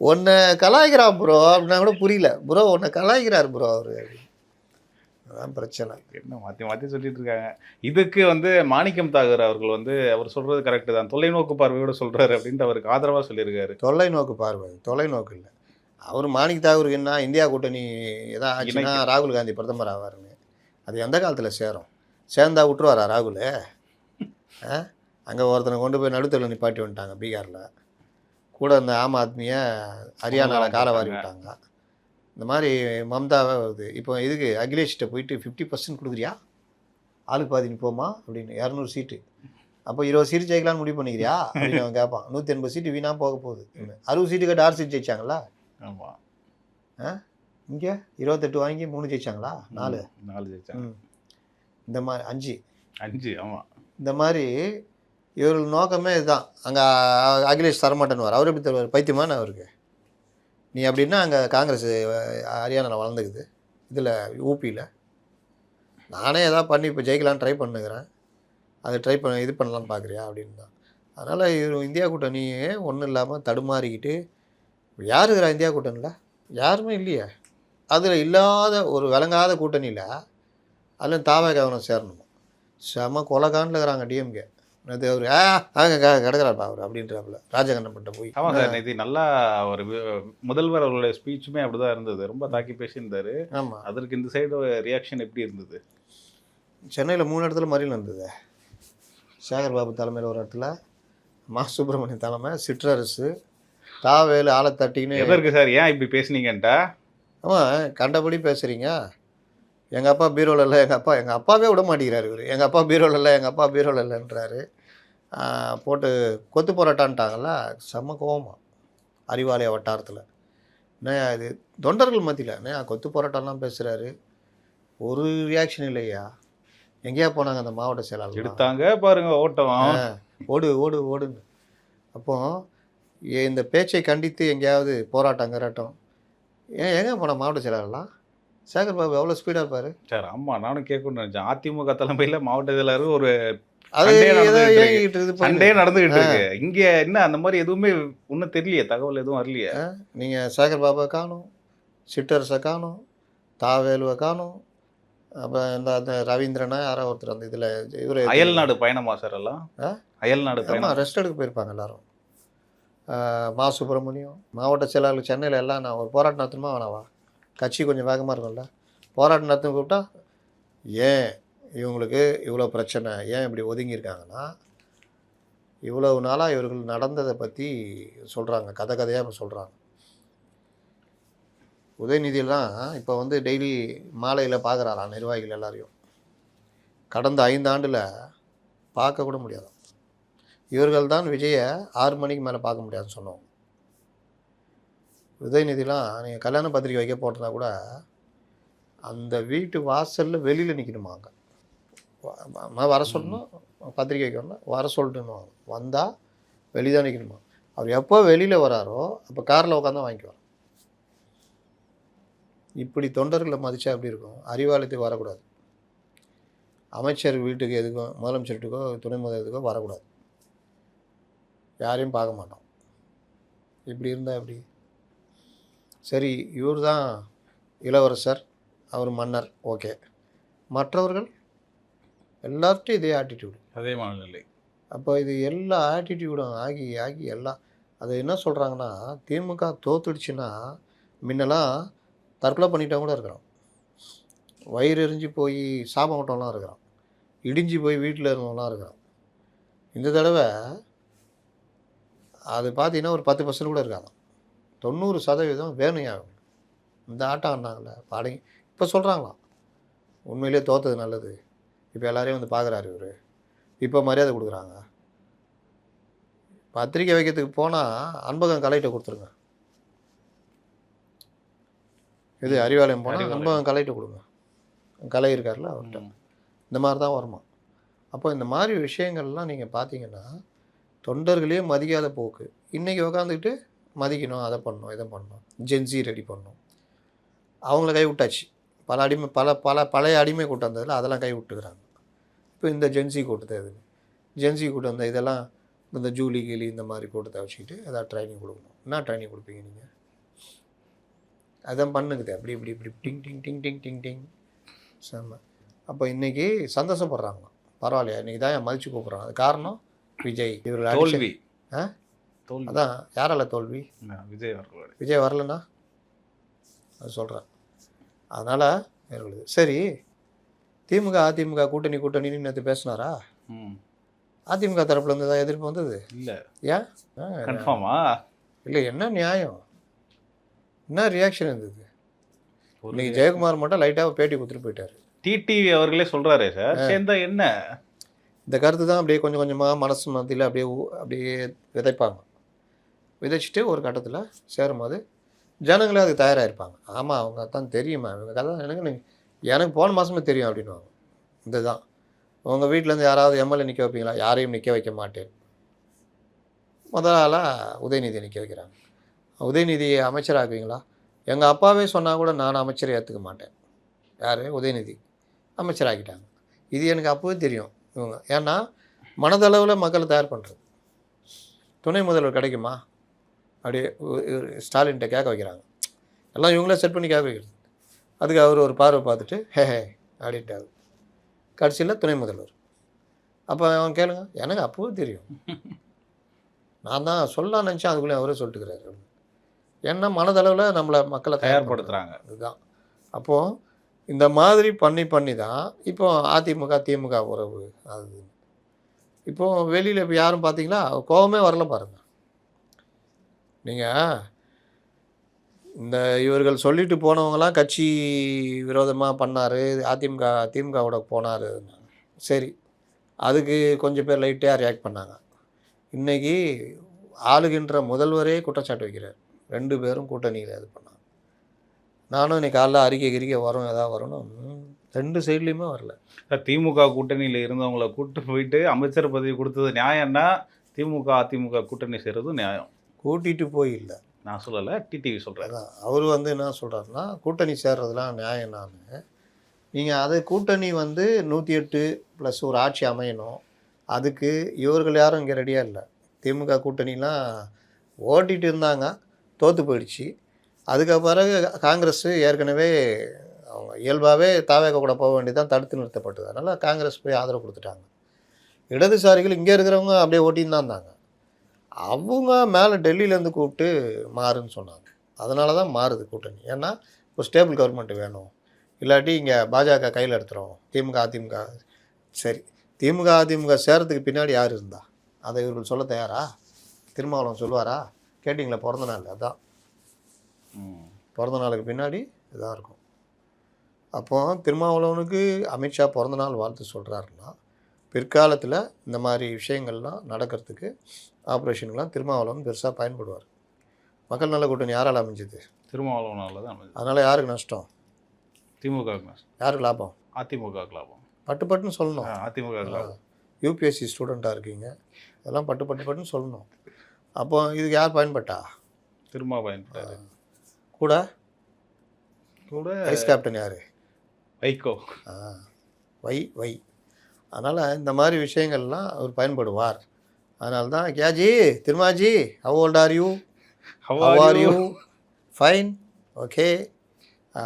உன்னை கலாய்க்கிறா ப்ரோ அப்படின்னா கூட புரியல. ப்ரோ உன்னை கலாய்க்கிறார் ப்ரோ அவர். அதான் பிரச்சனை. என்ன மாற்றி மாற்றி சொல்லிட்டு இருக்காங்க. இதுக்கு வந்து மாணிக்கம் தாகூர் அவர்கள் வந்து அவர் சொல்கிறது கரெக்டு தான், தொலைநோக்கு பார்வையோடு சொல்கிறாரு அப்படின்ட்டு அவருக்கு ஆதரவாக சொல்லியிருக்காரு. தொலைநோக்கு பார்வை, தொலைநோக்கு இல்லை. அவர் மாணிக் தாகூருக்கு என்ன இந்தியா கூட்டணி எதாவது ஆச்சுன்னா ராகுல் காந்தி பிரதமர் ஆவாருன்னு, அது எந்த காலத்தில் சேரும்? சேர்ந்தா விட்டுருவாரா ராகுல்? அங்கே ஒருத்தனை கொண்டு போய் நடுத்தரில் நிப்பாட்டி வந்துட்டாங்க பீகாரில். கூட இந்த ஆம் ஆத்மியை ஹரியானாவில் காலவாரி விட்டாங்க. இந்த மாதிரி மம்தாவே வருது. இப்போ இதுக்கு அகிலேஷ்கிட்ட போயிட்டு 50% கொடுக்குறியா, ஆளுக்கு பாதி நீ போமா அப்படின்னு 200 சீட்டு. அப்போ 20 சீட்டு ஜெயிக்கலான்னு முடிவு பண்ணிக்கிறியா அப்படின்னு அவன் கேட்பான். 180 சீட்டு வீணாக போக போகுது. 60 சீட்டு கட்டு 6 சீட் ஜெயிச்சாங்களா? ஆமாம். இங்கே 28 வாங்கி 3 ஜெயிச்சாங்களா? 4 ஜெயிச்சாங்க. இந்த மாதிரி 5. ஆமாம். இந்த மாதிரி இவர்கள் நோக்கமே இதுதான். அங்கே அகிலேஷ் தரமாட்டேன்னு அவர் எப்படி தருவார்? பைத்தியமான அவருக்கு. நீ அப்படின்னா அங்கே காங்கிரஸ் ஹரியானாவில் வளர்ந்துக்குது, இதில் ஊபியில் நானே எதாவது பண்ணி இப்போ ஜெயிக்கலான்னு ட்ரை பண்ணுகிறேன், அதை ட்ரை பண்ண இது பண்ணலான்னு பார்க்குறியா அப்படின்னு தான். அதனால் இவர் இந்தியா கூட்டணியே ஒன்றும் இல்லாமல் தடுமாறிக்கிட்டு, யார் இருக்கிறா இந்தியா கூட்டணியில்? யாருமே இல்லையே. அதில் இல்லாத ஒரு விளங்காத கூட்டணியில் அதில் தாவே கவனம் சேரணுமா? செம கொலகாண்டில் இருக்கிறாங்க டிஎம்கே. அது அவர் கிடக்கிறாப்பா அவர் அப்படின்றாப்புல ராஜகண்ணப்பட்ட போய். ஆமாம் சார், இது நல்லா ஒரு முதல்வர் அவர்களுடைய ஸ்பீச்சுமே அப்படிதான் இருந்தது, ரொம்ப தாக்கி பேசியிருந்தாரு. ஆமாம். அதற்கு இந்த சைடு ரியாக்ஷன் எப்படி இருந்தது? சென்னையில் 3 இடத்துல மறியல் இருந்தது. சேகர் பாபு தலைமையில் ஒரு இடத்துல, மா சுப்பிரமணியன் தலைமை, சிற்றரசு, தாவேலு ஆளை தட்டின்னு. எதற்கு சார் ஏன் இப்படி பேசுனீங்கன்ட்டா? ஆமாம், கண்டபடி பேசுகிறீங்க. எங்கள் அப்பா பீரோவில் இல்லை, எங்கள் அப்பாவே விட மாட்டேங்கிறாரு இவர். எங்கள் அப்பா பீரோவில் இல்லை, எங்கள் அப்பா பீரோவில் இல்லைன்றாரு. போட்டு கொத்து போராட்டான்ட்டாங்கல்ல, செம்ம கோவமா அறிவாலய வட்டாரத்தில். என்ன இது தொண்டர்கள் மத்தியில் என்ன கொத்து போராட்டம்லாம் பேசுகிறாரு, ஒரு ரியாக்ஷன் இல்லையா? எங்கேயா போனாங்க அந்த மாவட்ட செயலாளர்? எடுத்தாங்க பாருங்க ஓட்டம், ஓடு ஓடு ஓடுன்னு. அப்போது இந்த பேச்சை கண்டித்து எங்கேயாவது போராட்டம் கராட்டம் எங்கே போனால் மாவட்ட செயலாளர்லாம்? சேகர் பாபு எவ்வளோ ஸ்பீடாக இருப்பார் சார். ஆமாம், நானும் கேட்கணும்னு நினச்சேன். அதிமுக தலைமையில் மாவட்ட செயலாளர் ஒரு சண்டே நடந்துகிட்டு இருக்கு. இங்கே என்ன அந்த மாதிரி எதுவுமே ஒன்றும் தெரியலையே, தகவல் எதுவும் வரலையே. நீங்கள் சேகர் பாபுவை காணும், சிற்றரசை காணும், தாவேலுவை காணும், அப்போ அந்த ரவீந்திரனா யாரோ ஒருத்தர் அந்த இதில் இவர் அயல்நாடு பயணமா சார்? எல்லாம் அயல்நாடு பயணம், ரெஸ்ட் எடுக்க போயிருப்பாங்க எல்லாரும். மா சுப்பிரமணியம் மாவட்ட செயலாளர் சென்னையில் எல்லாம் நான் ஒரு போராட்டம் நடத்தணுமா வேணாவா? கட்சி கொஞ்சம் வேகமாக இருக்கும்ல, போராட்டம் நடத்த கூப்பிட்டா ஏன் இவங்களுக்கு இவ்வளோ பிரச்சனை, ஏன் இப்படி ஒதுங்கியிருக்காங்கன்னா, இவ்வளவு நாளாக இவர்கள் நடந்ததை பற்றி சொல்கிறாங்க, கதையாக இப்போ சொல்கிறாங்க. உதயநிதியெல்லாம் இப்போ வந்து டெய்லி மாலையில் பார்க்குறாராம் நிர்வாகிகள் எல்லாரையும். கடந்த 5 ஆண்டில் பார்க்க கூட முடியாது. இவர்கள் தான் விஜயை 6 மணிக்கு மேலே பார்க்க முடியாதுன்னு சொன்னோம். உதயநிதிலாம் நீங்கள் கல்யாண பத்திரிக்கை வைக்க போட்டனா கூட அந்த வீட்டு வாசலில் வெளியில் நிற்கணுமாங்க. வர சொல்லணும், பத்திரிக்கை வைக்கணும்னா வர சொல்லிட்டுன்னு வந்தால் வெளிதான் நிற்கணுமா. அவர் எப்போ வெளியில் வராரோ அப்போ காரில் உட்காந்து வாங்கிக்குவார். இப்படி தொண்டர்களை மதிச்சா எப்படி இருக்கும்? அறிவாலயத்துக்கு வரக்கூடாது, அமைச்சர் வீட்டுக்கு எதுக்கும், முதலமைச்சர் வீட்டுக்கோ துணை முதலமைச்சருக்கோ வரக்கூடாது, யாரையும் பார்க்க மாட்டோம். இப்படி இருந்தால் எப்படி? சரி, இவர் தான் இளவரசர், அவர் மன்னர், ஓகே. மற்றவர்கள் எல்லார்ட்டும் இதே ஆட்டிடியூடு, அதே மனநிலை. அப்போ இது எல்லா ஆட்டிடியூடும் ஆகி ஆகி எல்லாம் அது என்ன சொல்கிறாங்கன்னா, திமுக தோத்துடுச்சுன்னா முன்னெல்லாம் தற்கொலை பண்ணிட்டவங்க கூட இருக்கிறோம். வயிறு எரிஞ்சு போய் சாபம் விட்டவங்களாம் இருக்கிறான், இடிஞ்சு போய் வீட்டில் இருந்தவங்களாம் இருக்கிறான். இந்த தடவை அது பார்த்தீங்கன்னா ஒரு 10% கூட இருக்காங்க. 90% வேணும்யா இந்த ஆட்டம் ஆடினாங்களே பாடகி இப்போ சொல்கிறாங்களாம் உண்மையிலேயே தோத்தது நல்லது, இப்போ எல்லாரையும் வந்து பார்க்குறாரு இவர், இப்போ மரியாதை கொடுக்குறாங்க. பத்திரிக்கை வைக்கிறதுக்கு போனால் அன்பகம் கலைகிட்ட கொடுத்துருங்க, இது அறிவாலயம் போனால் அன்பகம் கலைகிட்ட கொடுங்க, கலை இருக்கார்ல அவர்கிட்ட. இந்த மாதிரி தான் வருமா. அப்போ இந்த மாதிரி விஷயங்கள்லாம் நீங்கள் பார்த்தீங்கன்னா தொண்டர்களே மதிக்காத போக்கு. இன்றைக்கி உக்காந்துக்கிட்டு மதிக்கணும், அதை பண்ணணும், இதை பண்ணணும், ஜென்சி ரெடி பண்ணணும். அவங்கள கை விட்டாச்சு. பழைய அடிமை கூட்டம் வந்ததில் அதெல்லாம் கை விட்டுக்கிறாங்க. இப்போ இந்த ஜென்சி கூட்டத்தை ஜென்சி கூட்டம் வந்தால் இதெல்லாம் இந்த ஜூலி கிளி இந்த மாதிரி கூட்டத்தை வச்சுக்கிட்டு எதாவது ட்ரைனிங் கொடுக்கணும். என்ன ட்ரைனிங் கொடுப்பீங்க நீங்கள்? அதான் பண்ணுக்குது அப்படி இப்படி இப்படி டிங் டிங் டிங் டிங் டிங் டிங் செம்ம. அப்போ இன்றைக்கி சந்தோஷப்படுறாங்க, பரவாயில்லையா இன்றைக்கி தான் என் மதித்து கூப்பிட்றாங்க. அது காரணம் விஜய். இவர்கள் தோல்வி. அதான் யாரால தோல்வி? விஜய் வரலன்னா அது சொல்கிறேன். அதனால் இவர்களுக்கு சரி. திமுக அதிமுக கூட்டணின்னு நேற்று பேசினாரா? அதிமுக தரப்புல இருந்து தான் எதிர்ப்பு வந்தது இல்லை. ஏன் கன்ஃபார்மா இல்லை? என்ன நியாயம், என்ன ரியாக்ஷன் இருந்தது? இன்னைக்கு ஜெயக்குமார் மட்டும் லைட்டாக பேட்டி கொடுத்துட்டு போயிட்டார். டிடிவி அவர்களே சொல்கிறாரே சார், சேர்ந்தா என்ன இந்த கருத்து தான் அப்படியே கொஞ்சம் கொஞ்சமாக மனசு மத்தியில் அப்படியே விதைப்பாங்க. விதைச்சிட்டு ஒரு கட்டத்தில் சேரும்போது ஜனங்களே அதுக்கு தயாராக இருப்பாங்க. ஆமாம் அவங்க தான் தெரியுமா இவங்க கதை எனக்கு போன மாதமே தெரியும் அப்படின்வாங்க. இதுதான் உங்கள் வீட்டிலேருந்து யாராவது எம்எல்ஏ நிற்க வைப்பீங்களா? யாரையும் நிற்க வைக்க மாட்டேன். முதல் ஆளாக உதயநிதியை நிற்க வைக்கிறாங்க. உதயநிதியை அமைச்சராக்குவீங்களா? எங்கள் அப்பாவே சொன்னால் கூட நான் அமைச்சரை ஏற்றுக்க மாட்டேன். யார்? உதயநிதி அமைச்சராக்கிட்டாங்க. இது எனக்கு அப்போவே தெரியும் இவங்க. ஏன்னா மனதளவில் மக்களை தயார் பண்ணுறது. துணை முதல்வர் கிடைக்குமா அப்படியே ஸ்டாலின்கிட்ட கேட்க வைக்கிறாங்க. எல்லாம் இவங்களே செட் பண்ணி கேட்க வைக்கிறது. அதுக்கு அவர் ஒரு பார்வை பார்த்துட்டு ஹே அப்படின்ட்டாரு. கடைசியில் துணை முதல்வர். அப்போ அவன் கேளுங்க, எனக்கு அப்போவே தெரியும். நான் தான் சொல்லலாம்னு நினச்சேன், அதுக்குள்ளே அவரே சொல்லிட்டுக்கிறாரு. ஏன்னா மனதளவில் நம்மளை மக்களை தயார்படுத்துகிறாங்க. இதுதான். அப்போது இந்த மாதிரி பண்ணி தான் இப்போ அதிமுக திமுக உறவு அது. இப்போது வெளியில் இப்போ யாரும் பார்த்தீங்களா கோபமே வரல பாருங்கள். நீங்கள் இந்த இவர்கள் சொல்லிட்டு போனவங்களாம் கட்சி விரோதமாக பண்ணார், திமுகவோட போனார். சரி, அதுக்கு கொஞ்சம் பேர் லைட்டாக ரியாக்ட் பண்ணாங்க. இன்றைக்கி ஆளுகின்ற முதல்வரே குற்றச்சாட்டு வைக்கிறார். 2 பேரும் கூட்டணியில் இது பண்ணாங்க. நானும் இன்றைக்கி காலைல அறிக்கை வரும் எதாவது வரணும், 2 சைட்லேயுமே வரல. திமுக கூட்டணியில் இருந்தவங்களை கூட்டு போயிட்டு அமைச்சர் பதவி கொடுத்தது நியாயம்னா திமுக அதிமுக கூட்டணி செய்கிறது நியாயம். கூட்டிகிட்டு போய் இல்லை, நான் சொல்லலை, டிடிவி சொல்கிறேன். அவர் என்ன சொல்கிறாருன்னா கூட்டணி சேர்றதுலாம் நியாயம். நீங்கள் அது கூட்டணி 108 ப்ளஸ் ஒரு ஆட்சி அமையணும். அதுக்கு இவர்கள் யாரும் இங்கே ரெடியாக இல்லை. திமுக கூட்டணிலாம் ஓட்டிகிட்டு இருந்தாங்க, தோற்று போயிடுச்சு. அதுக்கு பிறகு காங்கிரஸ் ஏற்கனவே அவங்க இயல்பாகவே தாவேக கூட போக வேண்டியதான் தடுத்து நிறுத்தப்பட்டது. அதனால் காங்கிரஸ் போய் ஆதரவு கொடுத்துட்டாங்க. இடதுசாரிகள் இங்கே இருக்கிறவங்க அப்படியே ஓட்டின்னு தான் இருந்தாங்க. அவங்க மேலே டெல்லியிலேருந்து கூப்பிட்டு மாறுன்னு சொன்னாங்க. அதனால தான் மாறுது கூட்டணி. ஏன்னா ஒரு ஸ்டேபிள் கவர்மெண்ட் வேணும், இல்லாட்டி இங்கே பாஜக கையில் எடுத்துரும். திமுக அதிமுக சரி, திமுக அதிமுக சேரத்துக்கு பின்னாடி யார் இருந்தா அதை இவர்கள் சொல்ல தயாரா? திருமாவளவன் சொல்லுவாரா? கேட்டிங்களா? பிறந்த நாள் அதான், பிறந்த நாளுக்கு பின்னாடி இதான் இருக்கும். அப்போது திருமாவளவனுக்கு அமித்ஷா பிறந்த நாள் வாழ்த்து சொல்கிறாருன்னா பிற்காலத்தில் இந்த மாதிரி விஷயங்கள்லாம் நடக்கிறதுக்கு ஆப்ரேஷனுக்கெலாம் திருமாவளவன் பெருசாக பயன்படுவார். மக்கள் நல கூட்டணி யாரால் அமைஞ்சது? திருமாவளவனால தான். அதனால் யாருக்கு நஷ்டம்? திமுகவுக்கு நஷ்டம். யாருக்கு லாபம்? அதிமுகவுக்கு லாபம். பட்டுன்னு சொல்லணும். அதிமுக லாபம். யூபிஎஸ்சி ஸ்டூடெண்ட்டாக இருக்கீங்க, அதெல்லாம் பட்டுன்னு சொல்லணும். அப்போ இதுக்கு யார் பயன்பட்டா? திரும்ப பயன்பட்டார். கூட வைஸ் கேப்டன் யார்? வைகோ. வை. அதனால் இந்த மாதிரி விஷயங்கள்லாம் அவர் பயன்படுவார். அதனால தான் கியாஜி திருமாஜி how old are you, how are you, fine, okay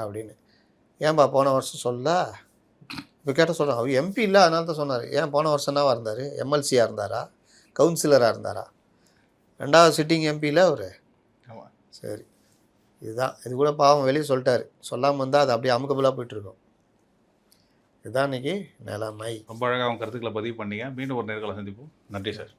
அப்படின்னு. ஏன்பா போன வருஷம் சொல்ல? இப்போ கேட்ட சொல்கிறேன். அவர் எம்பி இல்லை, அதனால தான் சொன்னார். ஏன் போன வருஷம் என்னவா இருந்தார்? எம்எல்சியாக இருந்தாரா? கவுன்சிலராக இருந்தாரா? 2வது சிட்டிங் எம்பியில் அவர். சரி, இதுதான். இது கூட பாவம் வெளியே சொல்லிட்டார். சொல்லாமல் இருந்தால் அது அப்படியே அமுக்கபுலாக போயிட்டுருக்கோம். இதுதான் இன்னைக்கு நிலைமை. ரொம்ப அழகாக அவங்க கருத்துக்களை பதிவு பண்ணீங்க. மீண்டும் ஒரு நேர்காணல் சந்திப்போம். நன்றி சார்.